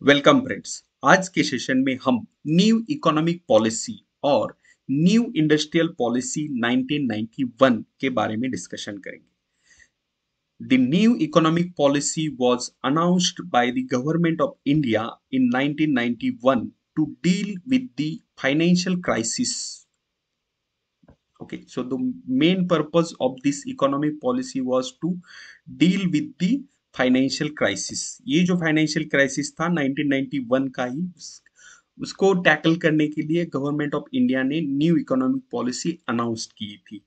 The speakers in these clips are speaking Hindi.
Welcome friends. आज के सेशन में हम न्यू इकोनॉमिक पॉलिसी और न्यू इंडस्ट्रियल पॉलिसी 1991 के बारे में डिस्कशन करेंगे। The new economic policy was announced by the government of India in 1991 to deal with the financial crisis. Okay, so the main purpose of this economic policy was to deal with the financial crisis. ये जो फाइनेंशियल क्राइसिस था 1991 का ही, उसको टैकल करने के लिए गवर्नमेंट ऑफ इंडिया ने न्यू इकोनॉमिक पॉलिसी अनाउंस की थी।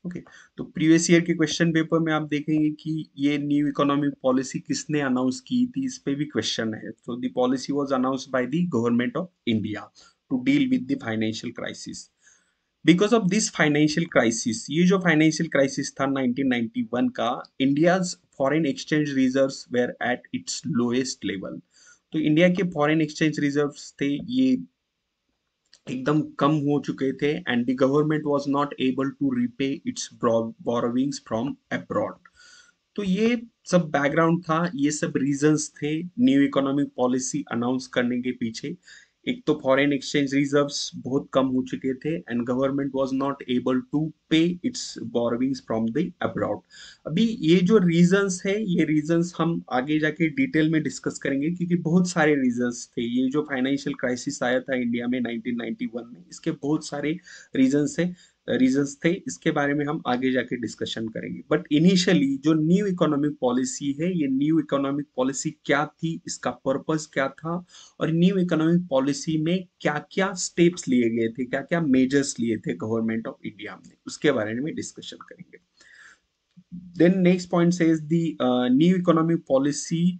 ओके, तो प्रीवियस ईयर के क्वेश्चन पेपर में आप देखेंगे कि ये न्यू इकोनॉमिक पॉलिसी किसने अनाउंस की थी, इस पे भी क्वेश्चन है। तो the policy was announced by the government of India to deal with the financial crisis. Because of this financial crisis, ये जो फाइनेंशियल क्राइसिस था 1991 का, India's foreign exchange reserves where at its lowest level. तो इंडिया के फॉरेन एक्सचेंज रिजर्व्स थे ये एकदम कम हो चुके थे, and the government was not able to repay its borrowings from abroad. तो ये सब बैकग्राउंड था, ये सब रीजंस थे न्यू इकोनॉमिक पॉलिसी अनाउंस करने के पीछे। एक तो फॉरेन एक्सचेंज रिजर्व्स बहुत कम हो चुके थे and government was not able to pay its borrowings from the abroad. अभी ये जो रीजंस है, ये रीजंस हम आगे जाके डिटेल में डिस्कस करेंगे, क्योंकि बहुत सारे रीजंस थे। ये जो फाइनेंशियल क्राइसिस आया था इंडिया में 1991 में, इसके बहुत सारे रीजंस थे। इसके बारे में हम आगे जाके डिस्कशन करेंगे। बट इनिशियली जो न्यू इकोनॉमिक पॉलिसी है, ये न्यू इकोनॉमिक पॉलिसी क्या थी, इसका पर्पस क्या था, और न्यू इकोनॉमिक पॉलिसी में क्या क्या स्टेप्स लिए गए थे, क्या क्या मेजर्स लिए थे गवर्नमेंट ऑफ इंडिया ने, उसके बारे में डिस्कशन करेंगे। Then next point says the new economic policy.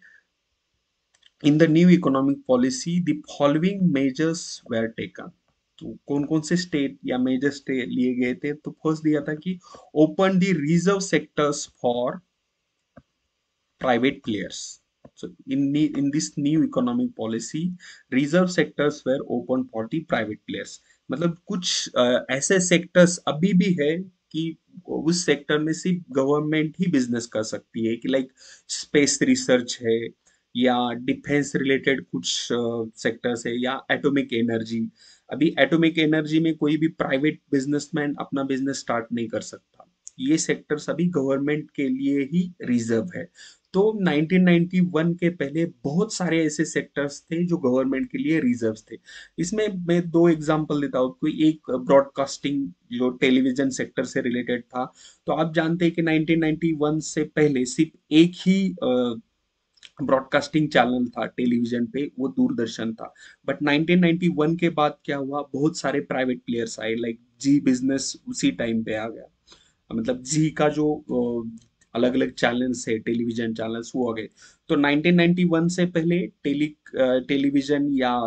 In the new economic policy the following measures were taken. तो कौन कौन से स्टेट या मेजर स्टेट लिए गए थे? तो फर्स्ट दिया था कि open the reserve sectors for private players. So in this new economic policy, reserve sectors were open for the private players. मतलब कुछ ऐसे सेक्टर्स अभी भी है कि उस सेक्टर में सिर्फ गवर्नमेंट ही बिजनेस कर सकती है, कि लाइक स्पेस रिसर्च है, या डिफेंस रिलेटेड कुछ सेक्टर्स है, या एटॉमिक एनर्जी। अभी एटॉमिक एनर्जी में कोई भी प्राइवेट बिजनेसमैन अपना बिजनेस स्टार्ट नहीं कर सकता। ये सेक्टर्स अभी गवर्नमेंट के लिए ही रिजर्व है। तो 1991 के पहले बहुत सारे ऐसे सेक्टर्स थे जो गवर्नमेंट के लिए रिजर्व थे। इसमें मैं दो एग्जांपल देता हूँ। कोई एक ब्रॉडकास्टिंग जो टेलीविजन सेक्टर से रिलेटेड था। तो आप जानते हैं कि 1991 से पहले सिर्फ एक ही ब्रॉडकास्टिंग चैनल था टेलीविजन पे, वो दूरदर्शन था। बट 1991 के बाद क्या हुआ, बहुत सारे प्राइवेट प्लेयर्स आए, लाइक जी बिजनेस उसी टाइम पे आ गया। मतलब जी का जो अलग अलग चैनल्स है, टेलीविजन चैनल्स, वो आ गए। तो 1991 से पहले टेलीविजन या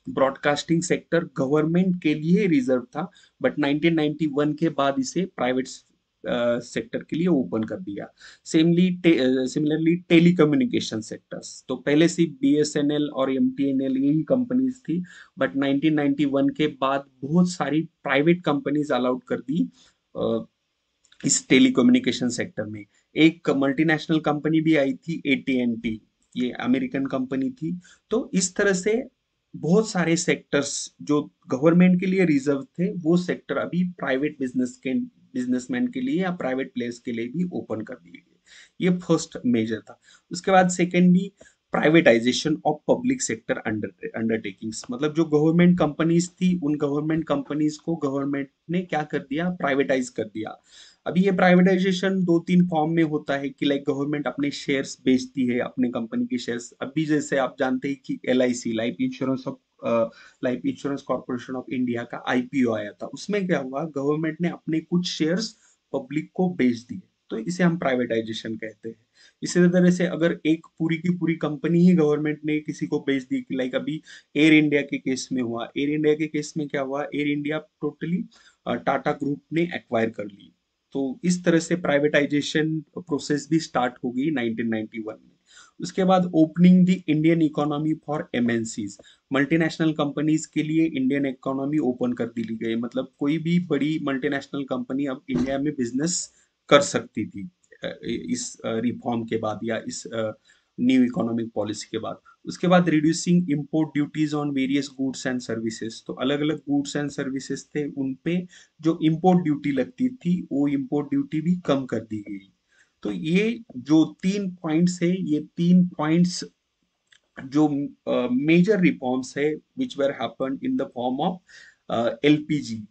ब्रॉडकास्टिंग सेक्टर गवर्नमेंट के लिए रिजर्व था। बट 1991 के बाद इसे प्राइवेट सेक्टर के लिए ओपन कर दिया। सिमिलरली टेलीकम्युनिकेशन सेक्टर्स, तो पहले सिर्फ बीएसएनएल और एमटीएनएल यही कंपनीज थी। बट 1991 के बाद बहुत सारी प्राइवेट कंपनीज अलाउड कर दी इस टेलीकम्युनिकेशन सेक्टर में। एक मल्टीनेशनल कंपनी भी आई थी, एटीएनटी, ये अमेरिकन कंपनी थी। तो इस तरह से बहुत सारे सेक्टर्स जो गवर्नमेंट के लिए रिजर्व थे, वो सेक्टर अभी प्राइवेट बिजनेसमैन के लिए या प्राइवेट प्लेयर्स के लिए भी ओपन कर दिए गए। ये फर्स्ट मेजर था। उसके बाद secondly, privatisation of public sector undertakings. मतलब जो गवर्नमेंट कंपनीज थी, उन गवर्नमेंट कंपनीज को गवर्नमेंट ने क्या कर दिया, प्राइवेटाइज कर दिया। अभी ये प्राइवेटाइजेशन दो तीन फॉर्म में होता है, कि लाइक गवर्नमेंट अपने शेयर्स बेचती है, अपने कंपनी के शेयर्स। अभी जैसे आप जानते हैं कि LIC, life insurance corporation of India का आईपीओ आया था। उसमें क्या हुआ, गवर्नमेंट ने अपने कुछ शेयर्स पब्लिक को बेच दिए। तो इसे हम प्राइवेटाइजेशन कहते हैं। इसी तरह से अगर एक पूरी की पूरी कंपनी ही गवर्नमेंट ने किसी को बेच दी, कि लाइक अभी एयर इंडिया के केस में हुआ। एयर इंडिया के केस में क्या हुआ, air India totally Tata group ने एक्वायर कर ली। तो इस तरह से प्राइवेटाइजेशन प्रोसेस भी स्टार्ट हो गई 1991 में। उसके बाद opening the Indian economy for MNCs. Multinational companies के लिए इंडियन इकोनॉमी ओपन कर दी गई। मतलब कोई भी बड़ी मल्टीनेशनल कंपनी अब इंडिया में बिजनेस कर सकती थी इस रिफॉर्म के बाद, या इस न्यू इकोनॉमिक पॉलिसी के बाद। उसके बाद reducing import duties on various goods and services, तो अलग अलग गुड्स एंड सर्विसेज थे उन पे जो इंपोर्ट ड्यूटी लगती थी वो इंपोर्ट ड्यूटी भी कम कर दी गई। तो ये जो 3 पॉइंट्स है, ये 3 पॉइंट्स जो मेजर रिफॉर्म्स है which were happen in the form of LPG,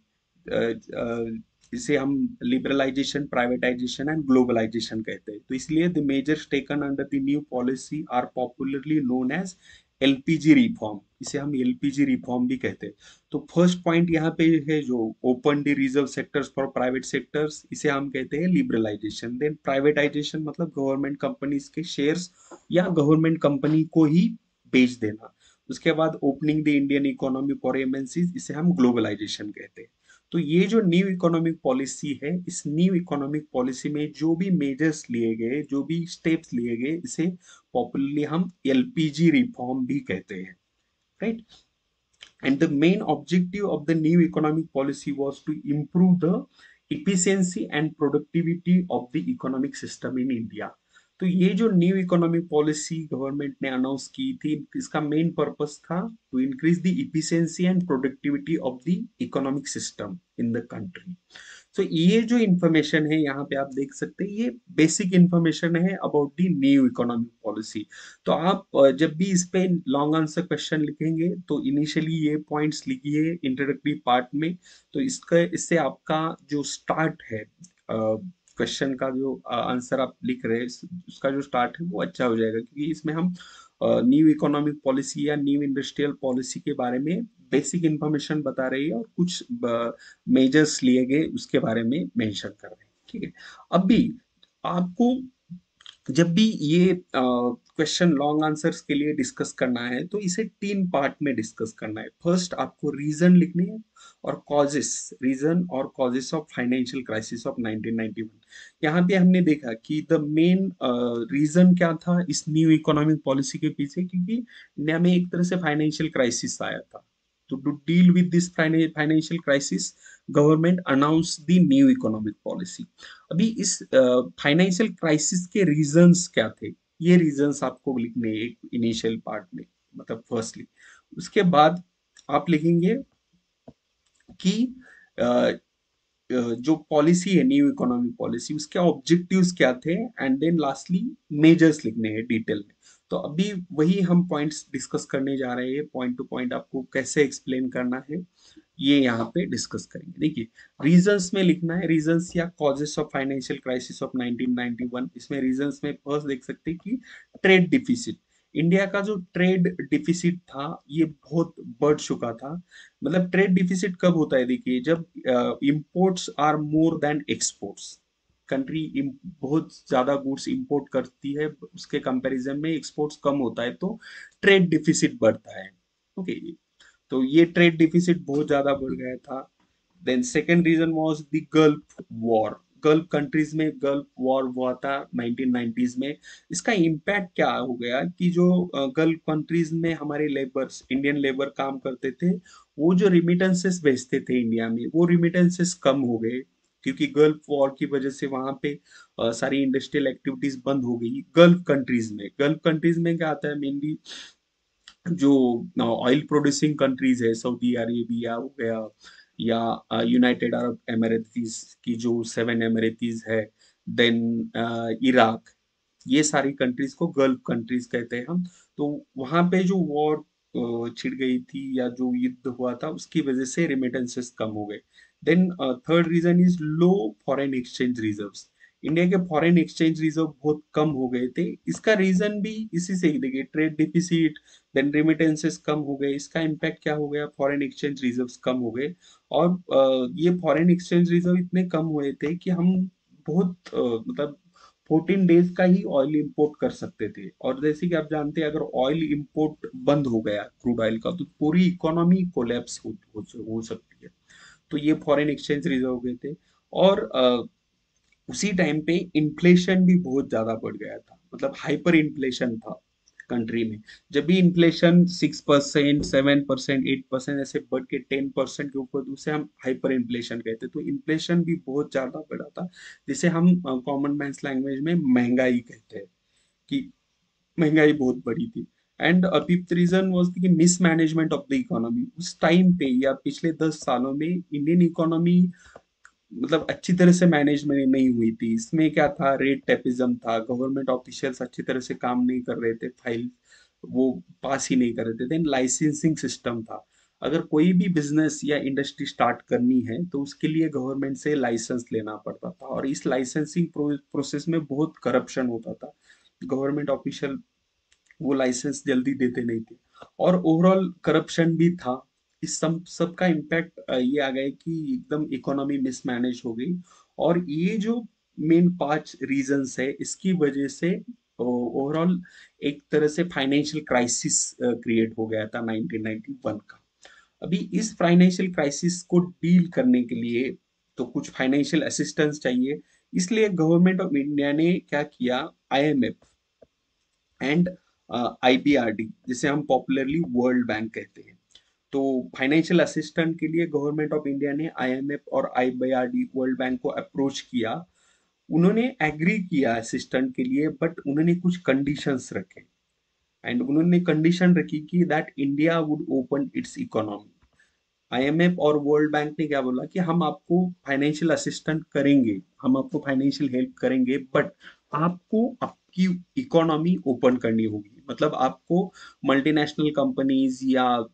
इसे हम लिबरलाइजेशन, प्राइवेटाइजेशन एंड ग्लोबलाइजेशन कहते हैं। तो इसलिए the measures taken under the new policy are popularly known as LPG reform, इसे हम एलपीजी रिफॉर्म भी कहते हैं। तो फर्स्ट पॉइंट यहाँ पे है जो open the reserve sectors for private sectors, इसे हम कहते हैं लिबरलाइजेशन। देन प्राइवेटाइजेशन मतलब गवर्नमेंट कंपनीज के शेयर्स या गवर्नमेंट कंपनी को ही बेच देना। उसके बाद opening the Indian economy for MNCs, इसे हम ग्लोबलाइजेशन कहते हैं। तो ये जो न्यू इकोनॉमिक पॉलिसी है, इस न्यू इकोनॉमिक पॉलिसी में जो भी मेजर्स लिए गए, जो भी स्टेप्स लिए गए, इसे पॉपुलरली हम एलपीजी रिफॉर्म भी कहते हैं, right. And the main objective of the new economic policy was to improve the efficiency and productivity of the economic system in India. तो ये जो न्यू इकोनॉमिक पॉलिसी गवर्नमेंट ने अनाउंस की थी, इसका मेन पर्पस था to increase the efficiency and productivity of the economic system in the country. तो ये जो इंफॉर्मेशन है यहाँ पे आप देख सकते हैं, ये बेसिक इंफॉर्मेशन है about the new economic policy. तो आप जब भी इस पे लॉन्ग आंसर क्वेश्चन लिखेंगे तो इनिशियली ये पॉइंट्स लिखिए इंट्रोडक्टरी पार्ट में। तो इससे आपका जो स्टार्ट है क्वेश्चन का, जो आंसर आप लिख रहे हैं, उसका जो स्टार्ट है वो अच्छा हो जाएगा, क्योंकि इसमें हम न्यू इकोनॉमिक पॉलिसी या न्यू इंडस्ट्रियल पॉलिसी के बारे में बेसिक इंफॉर्मेशन बता रही है और कुछ मेजर्स लिए गए उसके बारे में मेंशन कर रहे हैं, ठीक है। अभी आपको जब भी ये क्वेश्चन लॉन्ग आंसर्स के लिए डिस्कस करना है तो इसे 3 पार्ट में डिस्कस करना है। फर्स्ट आपको रीजन लिखने हैं और कॉजेस, रीजन और causes of financial crisis of 1991। यहाँ पे हमने देखा कि द मेन रीजन क्या था इस न्यू इकोनॉमिक पॉलिसी के पीछे, क्योंकि इंडिया में एक तरह से फाइनेंशियल क्राइसिस आया था। तो to deal with this financial crisis, government announce the new economic policy. अभी इस फाइनेंशियल क्राइसिस के रीजंस क्या थे, ये रीजंस आपको लिखने हैं एक इनिशियल पार्ट में, मतलब फर्स्टली। उसके बाद आप लिखेंगे कि जो पॉलिसी है न्यू इकोनॉमिक पॉलिसी, उसके ऑब्जेक्टिव्स क्या थे, एंड देन लास्टली मेजर्स लिखने हैं डिटेल में। तो अभी वही हम पॉइंट्स डिस्कस करने जा रहे हैं, पॉइंट टू पॉइंट आपको कैसे एक्सप्लेन करना है ये यहाँ पे डिस्कस करेंगे। देखिए, रीजंस में लिखना है, रीजंस या causes of financial crisis of 1991। इसमें रीजंस में फर्स्ट देख सकते हैं कि ट्रेड डिफिसिट, इंडिया का जो ट्रेड डिफिसिट था ये बहुत बढ़ चुका था। मतलब ट्रेड डिफिसिट कब होता है, देखिए जब imports are more than exports, country बहुत ज्यादा गुड्स इंपोर्ट करती है, उसके कंपैरिजन में एक्सपोर्ट्स कम होता है, तो ट्रेड डिफिसिट बढ़ता है। ओके, तो ये ट्रेड डिफिसिट बहुत ज्यादा बढ़ गया था। Then second reason was the Gulf War, Gulf countries में गल्फ वॉर हुआ था 1990s में। इसका इम्पैक्ट क्या हो गया कि जो गल्फ कंट्रीज में हमारे लेबर्स, इंडियन लेबर काम करते थे, वो जो रिमिटेंसेस भेजते थे इंडिया में, वो रिमिटेंसेस कम हो गए, क्योंकि गल्फ वॉर की वजह से वहां पे सारी इंडस्ट्रियल एक्टिविटीज बंद हो गई गल्फ कंट्रीज में। गल्फ कंट्रीज में क्या आता है, मेनली जो ऑयल प्रोड्यूसिंग कंट्रीज है, सऊदी अरेबिया हो गया या यूनाइटेड अरब एमिरेतीज की जो 7 एमिरेतीज है, देन इराक, ये सारी कंट्रीज को गल्फ कंट्रीज कहते हैं हम। तो वहां पे जो वॉर छिड़ गई थी या जो युद्ध हुआ था उसकी वजह से रिमिटेंसेस कम हो गए। Then third reason is low foreign exchange reserves, India के फॉरेन एक्सचेंज रिजर्व बहुत कम हो गए थे। इसका रीजन भी इसी से ही देखिए, ट्रेड डिफिसिट, देन रेमिटेंसेस कम हो गए, इसका इम्पैक्ट क्या हो गया, फॉरेन एक्सचेंज रिजर्व्स कम हो गए। और ये फॉरेन एक्सचेंज रिजर्व इतने कम हुए थे कि हम बहुत मतलब 14 डेज का ही ऑयल इंपोर्ट कर सकते थे। और जैसे कि आप जानते हैं, अगर ऑयल इंपोर्ट बंद हो गया क्रूड ऑयल का, तो पूरी इकोनॉमी कोलैप्स हो सकती है। तो ये फॉरेन एक्सचेंज रिजर्व हो गए थे। और उसी टाइम पे इन्फ्लेशन भी बहुत ज्यादा बढ़ गया था, मतलब हाइपर इन्फ्लेशन था कंट्री में। जब भी इन्फ्लेशन 6%, 7%, 8% ऐसे बढ़ के 10% के ऊपर, उसे हम हाइपर इन्फ्लेशन कहते हैं। तो इन्फ्लेशन भी बहुत ज्यादा बढ़ा था, जिसे हम कॉमन मैन्स लैंग्वेज में महंगाई कहते हैं। कि महंगाई बहुत बड़ी थी। And a fifth reason was कि मिसमैनेजमेंट ऑफ द इकोनॉमी। उस टाइम पे या पिछले 10 सालों में इंडियन इकोनॉमी मतलब अच्छी तरह से मैनेजमेंट नहीं हुई थी। इसमें क्या था, रेट टेपिज्म था, गवर्नमेंट ऑफिशियल्स अच्छी तरह से काम नहीं कर रहे थे, फाइल वो पास ही नहीं कर रहे थे। देन लाइसेंसिंग सिस्टम था। अगर कोई भी बिजनेस या इंडस्ट्री स्टार्ट करनी है तो उसके लिए गवर्नमेंट से लाइसेंस लेना पड़ता था, और इस लाइसेंसिंग प्रोसेस में बहुत करप्शन होता था। गवर्नमेंट ऑफिशियल वो लाइसेंस जल्दी देते नहीं थे, और ओवरऑल करप्शन भी था। इस सब का इम्पैक्ट ये आ गया कि एकदम इकोनॉमी मिसमैनेज हो गई। और ये जो मेन 5 रीजंस है, इसकी वजह से ओवरऑल एक तरह से फाइनेंशियल क्राइसिस क्रिएट हो गया था 1991 का। अभी इस फाइनेंशियल क्राइसिस को डील करने के लिए तो कुछ फाइनेंशियल असिस्टेंस चाहिए। इसलिए गवर्नमेंट ऑफ इंडिया ने क्या किया, आईएमएफ एंड आईबीआरडी, जिसे हम पॉपुलरली वर्ल्ड बैंक कहते हैं। तो फाइनेंशियल असिस्टेंट के लिए गवर्नमेंट ऑफ इंडिया ने आईएमएफ और आईबीआरडी वर्ल्ड बैंक को अप्रोच किया। उन्होंने एग्री किया असिस्टेंट के लिए, बट उन्होंने कुछ कंडीशंस रखे। एंड उन्होंने कंडीशन रखी कि that India would open it's economy. IMF और वर्ल्ड बैंक ने क्या बोला कि हम आपको फाइनेंशियल असिस्टेंट करेंगे, हम आपको फाइनेंशियल हेल्प करेंगे, बट आपको आपकी इकोनॉमी ओपन करनी होगी। मतलब आपको मल्टीनेशनल कंपनीज या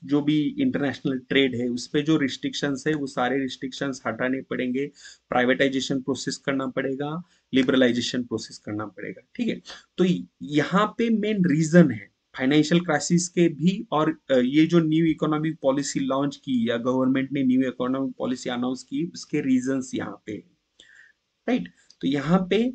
जो भी इंटरनेशनल ट्रेड है उस पे जो रिस्ट्रिक्शंस है वो सारे रिस्ट्रिक्शंस हटाने पड़ेंगे। प्राइवेटाइजेशन प्रोसेस करना पड़ेगा, लिबरलाइजेशन प्रोसेस करना पड़ेगा। ठीक है। तो यहाँ पे मेन रीजन है फाइनेंशियल क्राइसिस के भी, और ये जो न्यू इकोनॉमिक पॉलिसी लॉन्च की या गवर्नमेंट ने न्यू इकोनॉमिक पॉलिसी अनाउंस की, उसके रीजंस यहाँ पे, राइट। तो यहाँ पे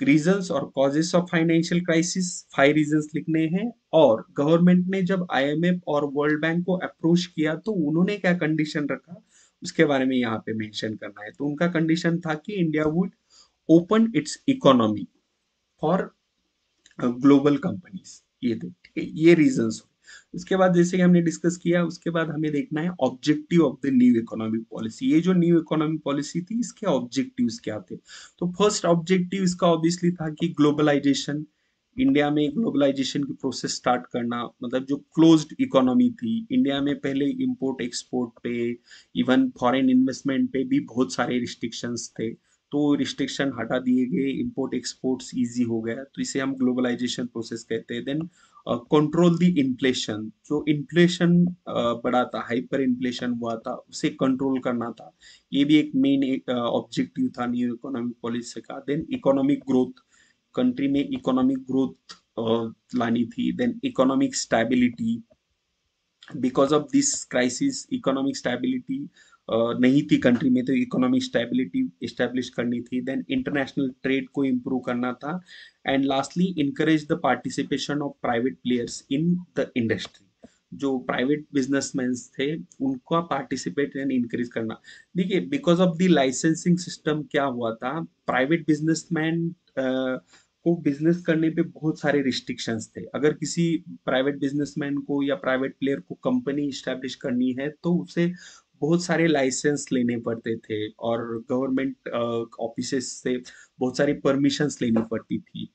रीजंस और causes of financial crisis 5 reasons लिखने हैं। और गवर्नमेंट ने जब आईएमएफ और वर्ल्ड बैंक को अप्रोच किया तो उन्होंने क्या कंडीशन रखा, उसके बारे में यहाँ पे मेंशन करना है। तो उनका कंडीशन था कि India would open it's economy for global companies. ये थे, ठीक है, ये रीजंस। उसके बाद जैसे कि हमने डिस्कस किया, उसके बाद हमें देखना है objective of the new economic policy. ये जो न्यू इकोनॉमिक पॉलिसी थी, इसके ऑब्जेक्टिव्स क्या थे। तो फर्स्ट ऑब्जेक्टिव इसका ऑब्वियसली था कि ग्लोबलाइजेशन, इंडिया में ग्लोबलाइजेशन की प्रोसेस स्टार्ट करना। मतलब जो क्लोज्ड इकोनॉमी थी इंडिया में, पहले इंपोर्ट एक्सपोर्ट पे, इवन फॉरेन इन्वेस्टमेंट पे भी बहुत सारे रिस्ट्रिक्शंस थे। तो रिस्ट्रिक्शन हटा दिए गए, इंपोर्ट एक्सपोर्ट्स इजी हो गया, तो इसे हम ग्लोबलाइजेशन प्रोसेस कहते हैं। देन कंट्रोल द इन्फ्लेशन, जो इन्फ्लेशन बढ़ा था, हाइपर इन्फ्लेशन हुआ था, उसे कंट्रोल करना था। ये भी एक मेन ऑब्जेक्टिव था न्यू इकोनॉमिक पॉलिसी का। देन इकोनॉमिक ग्रोथ, कंट्री में इकोनॉमिक ग्रोथ लानी थी। Then economic stability, because of this crisis economic stability नहीं थी कंट्री में, तो इकोनॉमिक स्टेबिलिटी इस्टेब्लिश करनी थी। देन इंटरनेशनल ट्रेड को इम्प्रूव करना था। And lastly encourage the participation of private players in the industry. जो प्राइवेट बिजनेसमैन थे उनका पार्टिसिपेट एंड इंक्रीज करना। देखिए, because of the licensing system क्या हुआ था, प्राइवेट बिजनेसमैन को बिजनेस करने पे बहुत सारे रिस्ट्रिक्शंस थे। अगर किसी प्राइवेट बिजनेसमैन को या प्राइवेट प्लेयर को कंपनी इस्टेब्लिश करनी है तो उसे बहुत सारे लाइसेंस लेने पड़ते थे, और गवर्नमेंट ऑफिसेस से बहुत सारी परमिशंस लेनी पड़ती थी।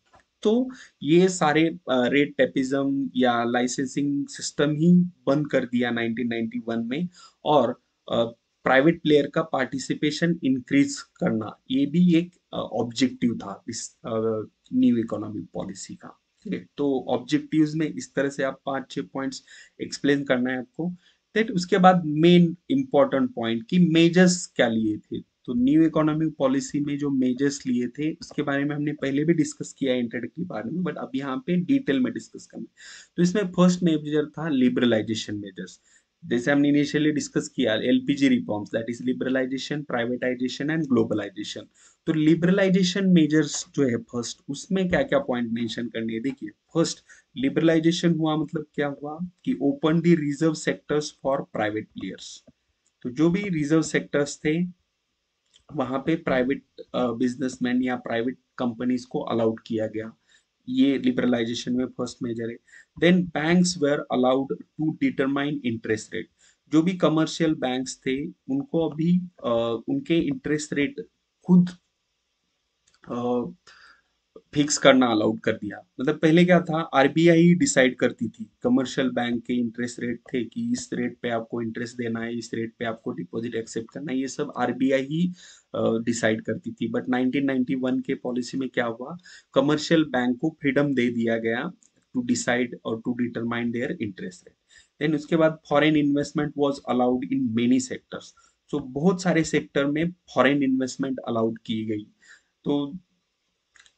तो ये सारे रेट टेपिज्म या लाइसेंसिंग सिस्टम ही बंद कर दिया 1991 में। और प्राइवेट प्लेयर का पार्टिसिपेशन इंक्रीज करना, ये भी एक ऑब्जेक्टिव था इस न्यू इकोनॉमिक पॉलिसी का। ठीक है। तो ऑब्जेक्टिव्स में इस तरह से आप 5-6 पॉइंट्स एक्सप्लेन करना है आपको। देन उसके बाद मेन इंपॉर्टेंट पॉइंट कि मेजर्स क्या लिए थे। तो न्यू इकोनॉमिक पॉलिसी में जो मेजर्स लिए थे उसके बारे में हमने पहले भी डिस्कस किया है इंट्रोडक्टरी पार्ट में, बट अब यहाँ पे डिटेल में डिस्कस करना है। तो इसमें फर्स्ट मेजर था लिबरलाइजेशन मेजर्स। जैसे हमने इनिशियली डिस्कस किया, LPG reforms, that is liberalisation, privatisation and globalisation. तो लिबरलाइजेशन मेजर्स जो है फर्स्ट, उसमें क्या क्या पॉइंट मेंशन करने हैं, देखिए। फर्स्ट, लिबरलाइजेशन हुआ मतलब क्या हुआ कि open the reserve sectors for private players. तो जो भी रिजर्व सेक्टर्स थे वहां पे प्राइवेट बिजनेसमैन या प्राइवेट कंपनीज को अलाउड किया गया। ये लिबरलाइजेशन में फर्स्ट मेजर है। Then banks were allowed to determine interest rate. जो भी कमर्शियल बैंक्स थे उनको अभी उनके इंटरेस्ट रेट खुद फिक्स करना अलाउड कर दिया। मतलब पहले क्या था, आरबीआई डिसाइड करती थी, कमर्शियल बैंक के इंटरेस्ट रेट थे कि इस रेट पे आपको इंटरेस्ट देना है, इस रेट पे आपको डिपॉजिट एक्सेप्ट करना है, ये सब आरबीआई ही डिसाइड करती थी। बट 1991 के पॉलिसी में क्या हुआ, कमर्शियल बैंक को फ्रीडम दे दिया गया टू डिसाइड और to determine their interest rate. Then उसके बाद foreign investment was allowed in many sectors. So बहुत सारे सेक्टर में फॉरेन इन्वेस्टमेंट अलाउड की गई। तो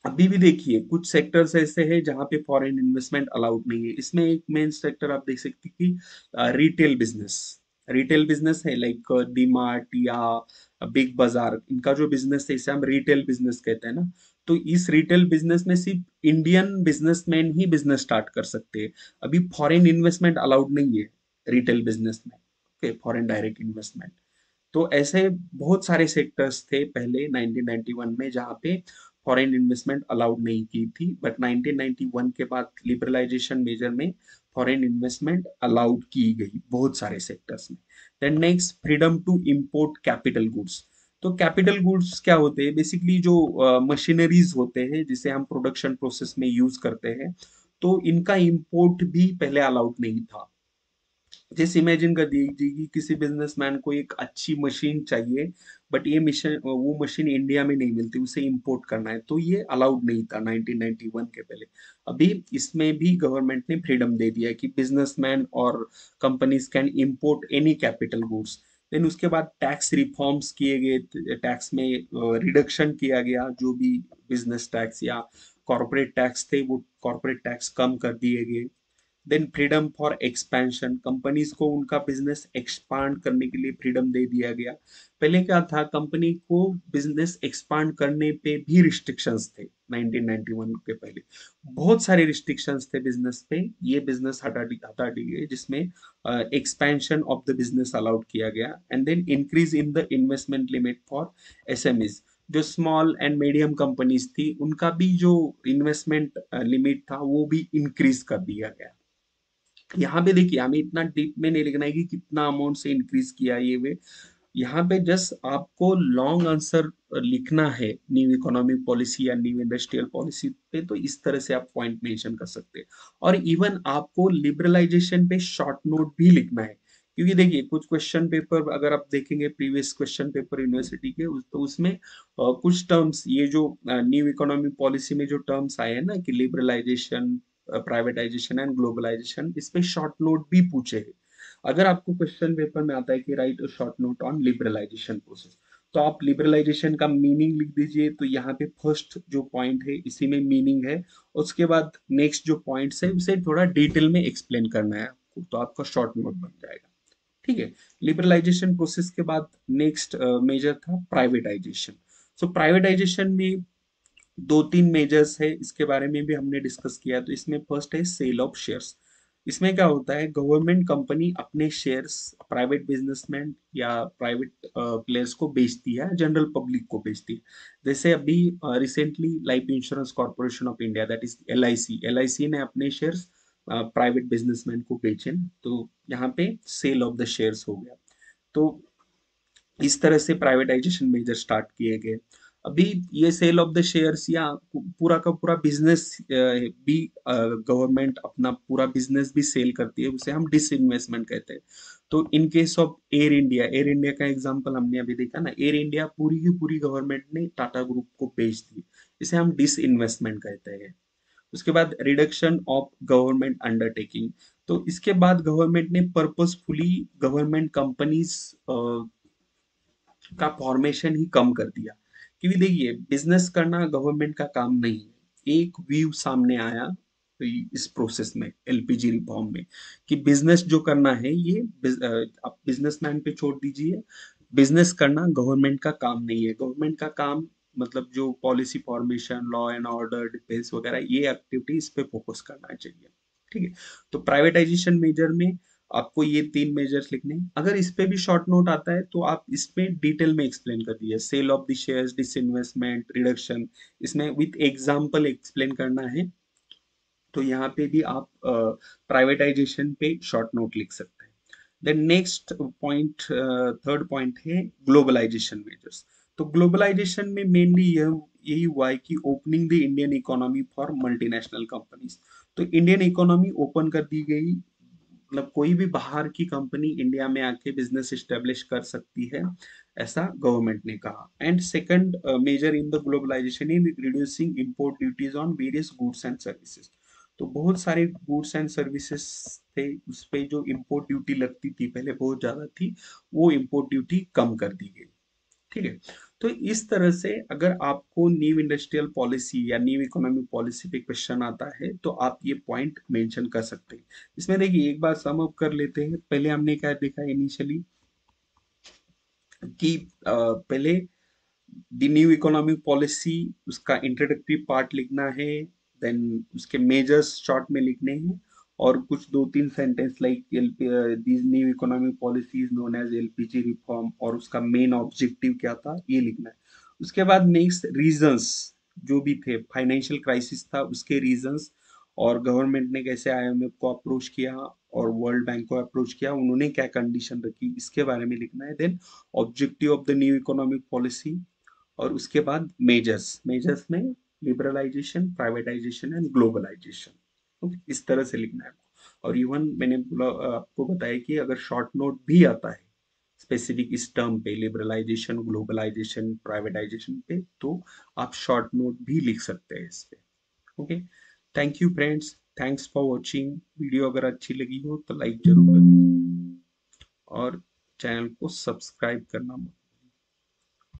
अभी भी देखिए कुछ सेक्टर्स ऐसे हैं जहां पे फॉरेन इन्वेस्टमेंट अलाउड नहीं है। इसमें एक मेन सेक्टर आप देख सकते हैं कि रिटेल बिजनेस। रिटेल बिजनेस है लाइक डी मार्ट या बिग बाजार, इनका जो बिजनेस है इसे हम रिटेल बिजनेस कहते हैं ना। तो इस रिटेल बिजनेस में सिर्फ इंडियन बिजनेसमैन ही बिजनेस स्टार्ट कर सकते हैं। अभी फॉरेन इन्वेस्टमेंट अलाउड नहीं है रिटेल बिजनेस में, ओके, फॉरेन डायरेक्ट इन्वेस्टमेंट। तो ऐसे बहुत सारे सेक्टर्स थे पहले 1991 में जहाँ पे फॉरेन इन्वेस्टमेंट अलाउड नहीं की थी, बट 1991 के बाद लिबरलाइजेशन मेजर में फॉरेन इन्वेस्टमेंट अलाउड की गई बहुत सारे सेक्टर्स में। Then next, freedom to import capital goods. तो कैपिटल गुड्स क्या होते हैं, बेसिकली जो मशीनरीज होते हैं जिसे हम प्रोडक्शन प्रोसेस में यूज करते हैं, तो इनका इंपोर्ट भी पहले अलाउड नहीं था। जैसे इमेजिन कर दीजिए कि किसी बिजनेसमैन को एक अच्छी मशीन चाहिए, बट ये मिशन वो मशीन इंडिया में नहीं मिलती, उसे इंपोर्ट करना है, तो ये अलाउड नहीं था 1991 के पहले। अभी इसमें भी गवर्नमेंट ने फ्रीडम दे दिया है कि बिजनेसमैन और companies can import any capital goods. Then उसके बाद टैक्स रिफॉर्म्स किए गए, टैक्स में रिडक्शन किया गया, जो भी बिजनेस टैक्स या कॉर्पोरेट टैक्स थे वो कॉर्पोरेट टैक्स कम कर दिए गए। Then freedom for expansion, companies को उनका बिजनेस एक्सपांड करने के लिए फ्रीडम दे दिया गया। पहले क्या था, कंपनी को बिजनेस एक्सपांड करने पे भी रिस्ट्रिक्शंस थे। 1991 के पहले बहुत सारे रिस्ट्रिक्शंस थे बिजनेस पे, ये बिजनेस हटा दी गई, जिसमें expansion of the business allowed किया गया। And then increase in the investment limit for SMEs, जो स्मॉल एंड मीडियम कंपनीज थी उनका भी जो इन्वेस्टमेंट लिमिट था वो भी इंक्रीज कर दिया गया। यहाँ पे देखिए हमें इतना डीप में नहीं लिखना है कि कितना अमाउंट से इंक्रीज किया ये वे। यहाँ पे जस्ट आपको लॉन्ग आंसर लिखना है न्यू इकोनॉमिक पॉलिसी या न्यू इंडस्ट्रियल पॉलिसी पे, तो इस तरह से आप पॉइंट मेंशन कर सकते हैं। और इवन आपको लिबरलाइजेशन पे शॉर्ट नोट भी लिखना है, क्योंकि देखिए कुछ क्वेश्चन पेपर अगर आप देखेंगे प्रीवियस क्वेश्चन पेपर यूनिवर्सिटी के तो उसमें कुछ टर्म्स, ये जो न्यू इकोनॉमिक पॉलिसी में जो टर्म्स आए हैं ना कि लिबरलाइजेशन, प्राइवेटाइजेशन एंड ग्लोबलाइजेशन, इस पे शॉर्ट नोट भी पूछे हैं। अगर आपको क्वेश्चन पेपर में आता है कि write a short note on liberalisation process, तो आप लिबरलाइजेशन का मीनिंग लिख दीजिए। तो यहाँ पे फर्स्ट जो पॉइंट है इसी में मीनिंग है, उसके बाद नेक्स्ट जो पॉइंट्स है उसे थोड़ा डिटेल में एक्सप्लेन करना है आपको, तो आपका शॉर्ट नोट बन जाएगा। ठीक है। लिबरलाइजेशन प्रोसेस के बाद नेक्स्ट मेजर था प्राइवेटाइजेशन। सो प्राइवेटाइजेशन में दो तीन मेजर्स है, इसके बारे में भी हमने डिस्कस किया। तो इसमें फर्स्ट है सेल ऑफ शेयर्स। इसमें क्या होता है, गवर्नमेंट कंपनी अपने शेयर्स प्राइवेट बिजनेसमैन या प्राइवेट प्लेयर्स को बेचती है, जनरल पब्लिक को बेचती है। जैसे अभी recently life insurance corporation of India, that is LIC, LIC ने अपने शेयर्स प्राइवेट बिजनेसमैन को बेचे, तो यहाँ पे सेल ऑफ द शेयर्स हो गया। तो इस तरह से प्राइवेटाइजेशन मेजर स्टार्ट किए गए। अभी ये सेल ऑफ द शेयर्स या पूरा का पूरा बिजनेस भी गवर्नमेंट अपना पूरा बिजनेस भी सेल करती है, उसे हम डिसइन्वेस्टमेंट कहते हैं। तो in case of air India, air India का एग्जांपल हमने अभी देखा ना, एयर इंडिया पूरी की पूरी गवर्नमेंट ने टाटा ग्रुप को बेच दी, इसे हम डिसइन्वेस्टमेंट कहते हैं। उसके बाद रिडक्शन ऑफ गवर्नमेंट अंडरटेकिंग। तो इसके बाद गवर्नमेंट ने पर्पसफुली गवर्नमेंट कंपनीज का फॉर्मेशन ही कम कर दिया। क्योंकि देखिए बिजनेस करना गवर्नमेंट का काम नहीं है। एक व्यू सामने आया इस प्रोसेस में, एलपीजी रिफॉर्म में, कि बिजनेस जो करना है ये आप बिजनेसमैन पे छोड़ दीजिए। बिजनेस करना गवर्नमेंट का काम नहीं है। गवर्नमेंट का काम मतलब जो policy formation, law and order, defence वगैरह, ये एक्टिविटी इस पे फोकस करना चाहिए। ठीक है। तो प्राइवेटाइजेशन मेजर में आपको ये तीन मेजर्स लिखने हैं। अगर इस पे भी शॉर्ट नोट आता है तो आप इसमें डिटेल में एक्सप्लेन कर दिए, sale of the shares, disinvestment, reduction, इसमें विथ एग्जांपल एक्सप्लेन करना है। तो यहाँ पे भी आप प्राइवेटाइजेशन पे शॉर्ट नोट लिख सकते हैं। Then next point, third point है ग्लोबलाइजेशन मेजर्स। तो ग्लोबलाइजेशन में मेनली यह यही हुआ है कि opening the Indian economy for multinational companies. तो इंडियन इकोनॉमी ओपन कर दी गई, मतलब कोई भी बाहर की कंपनी इंडिया में आके बिजनेस एस्टेब्लिश कर सकती है, ऐसा गवर्नमेंट ने कहा। And second major in the globalisation in reducing import duties on various goods and services. तो बहुत सारे गुड्स एंड सर्विसेज थे, उस पे जो इंपोर्ट ड्यूटी लगती थी पहले बहुत ज्यादा थी, वो इंपोर्ट ड्यूटी कम कर दी गई। ठीक है। तो इस तरह से अगर आपको न्यू इंडस्ट्रियल पॉलिसी या न्यू इकोनॉमिक पॉलिसी पे क्वेश्चन आता है तो आप ये पॉइंट मेंशन कर सकते हैं। इसमें देखिए एक बार सम अप कर लेते हैं। पहले हमने क्या देखा इनिशियली कि पहले द न्यू इकोनॉमिक पॉलिसी, उसका इंट्रोडक्टरी पार्ट लिखना है, देन उसके मेजर्स शॉर्ट में लिखने हैं, और कुछ दो तीन sentence like this new economic policy is known as LPG reform, और उसका मेन ऑब्जेक्टिव क्या था ये लिखना है। उसके बाद नेक्स्ट रीजंस जो भी थे, फाइनेंशियल क्राइसिस था उसके रीजंस, और गवर्नमेंट ने कैसे आईएमएफ को अप्रोच किया और वर्ल्ड बैंक को अप्रोच किया, उन्होंने क्या कंडीशन रखी, इसके बारे में लिखना है। देन objective of the new economic policy, और उसके बाद मेजर्स, मेजर्स में liberalisation, privatisation and globalisation. Okay, इस तरह से लिखना है। और इवन मैंने बोला आपको बताया कि अगर शॉर्ट नोट भी आता है स्पेसिफिक इस टर्म पे, लिबरलाइजेशन, ग्लोबलाइजेशन, प्राइवेटाइजेशन पे, तो आप शॉर्ट नोट भी लिख सकते हैं इस पे। Okay, thank you friends, thanks for watching. Video अगर अच्छी लगी हो तो लाइक जरूर कर दीजिए और चैनल को सब्सक्राइब करना मत